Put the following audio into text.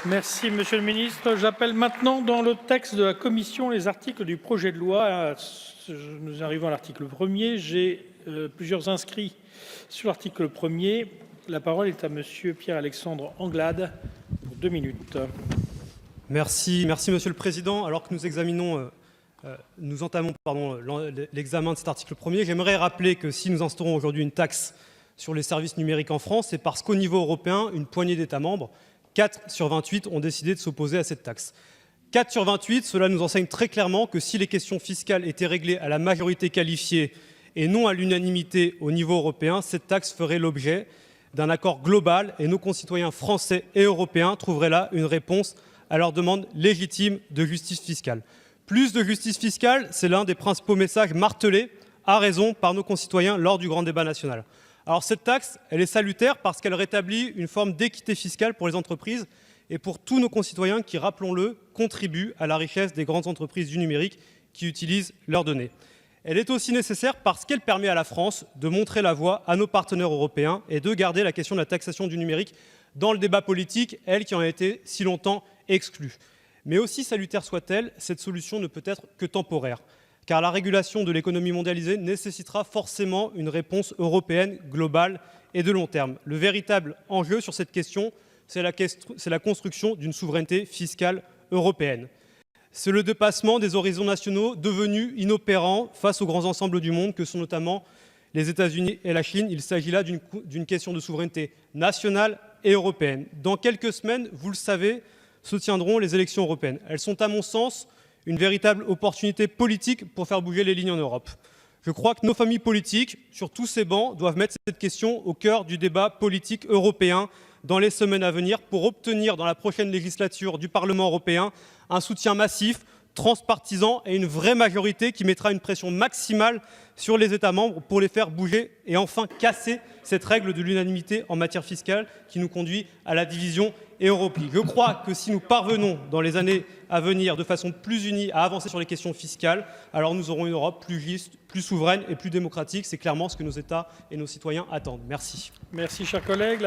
Merci, Monsieur le Ministre. J'appelle maintenant dans le texte de la Commission les articles du projet de loi. Nous arrivons à l'article 1er. J'ai plusieurs inscrits sur l'article 1er. La parole est à Monsieur Pierre-Alexandre Anglade pour 2 minutes. Merci, Monsieur le Président. Alors que nous entamons l'examen de cet article 1er, j'aimerais rappeler que si nous instaurons aujourd'hui une taxe sur les services numériques en France, c'est parce qu'au niveau européen, une poignée d'États membres, 4 sur 28, ont décidé de s'opposer à cette taxe. 4 sur 28, cela nous enseigne très clairement que si les questions fiscales étaient réglées à la majorité qualifiée et non à l'unanimité au niveau européen, cette taxe ferait l'objet d'un accord global et nos concitoyens français et européens trouveraient là une réponse à leur demande légitime de justice fiscale. Plus de justice fiscale, c'est l'un des principaux messages martelés à raison par nos concitoyens lors du grand débat national. Alors cette taxe, elle est salutaire parce qu'elle rétablit une forme d'équité fiscale pour les entreprises et pour tous nos concitoyens qui, rappelons-le, contribuent à la richesse des grandes entreprises du numérique qui utilisent leurs données. Elle est aussi nécessaire parce qu'elle permet à la France de montrer la voie à nos partenaires européens et de garder la question de la taxation du numérique dans le débat politique, elle qui en a été si longtemps exclue. Mais aussi salutaire soit-elle, cette solution ne peut être que temporaire, car la régulation de l'économie mondialisée nécessitera forcément une réponse européenne globale et de long terme. Le véritable enjeu sur cette question, c'est la construction d'une souveraineté fiscale européenne. C'est le dépassement des horizons nationaux devenus inopérants face aux grands ensembles du monde que sont notamment les États-Unis et la Chine. Il s'agit là d'une question de souveraineté nationale et européenne. Dans quelques semaines, vous le savez, se tiendront les élections européennes. Elles sont, à mon sens, une véritable opportunité politique pour faire bouger les lignes en Europe. Je crois que nos familles politiques, sur tous ces bancs, doivent mettre cette question au cœur du débat politique européen dans les semaines à venir pour obtenir dans la prochaine législature du Parlement européen un soutien massif, transpartisan et une vraie majorité qui mettra une pression maximale sur les États membres pour les faire bouger et enfin casser cette règle de l'unanimité en matière fiscale qui nous conduit à la division et au repli. Je crois que si nous parvenons dans les années à venir de façon plus unie à avancer sur les questions fiscales, alors nous aurons une Europe plus juste, plus souveraine et plus démocratique. C'est clairement ce que nos États et nos citoyens attendent. Merci. Merci, chers collègues.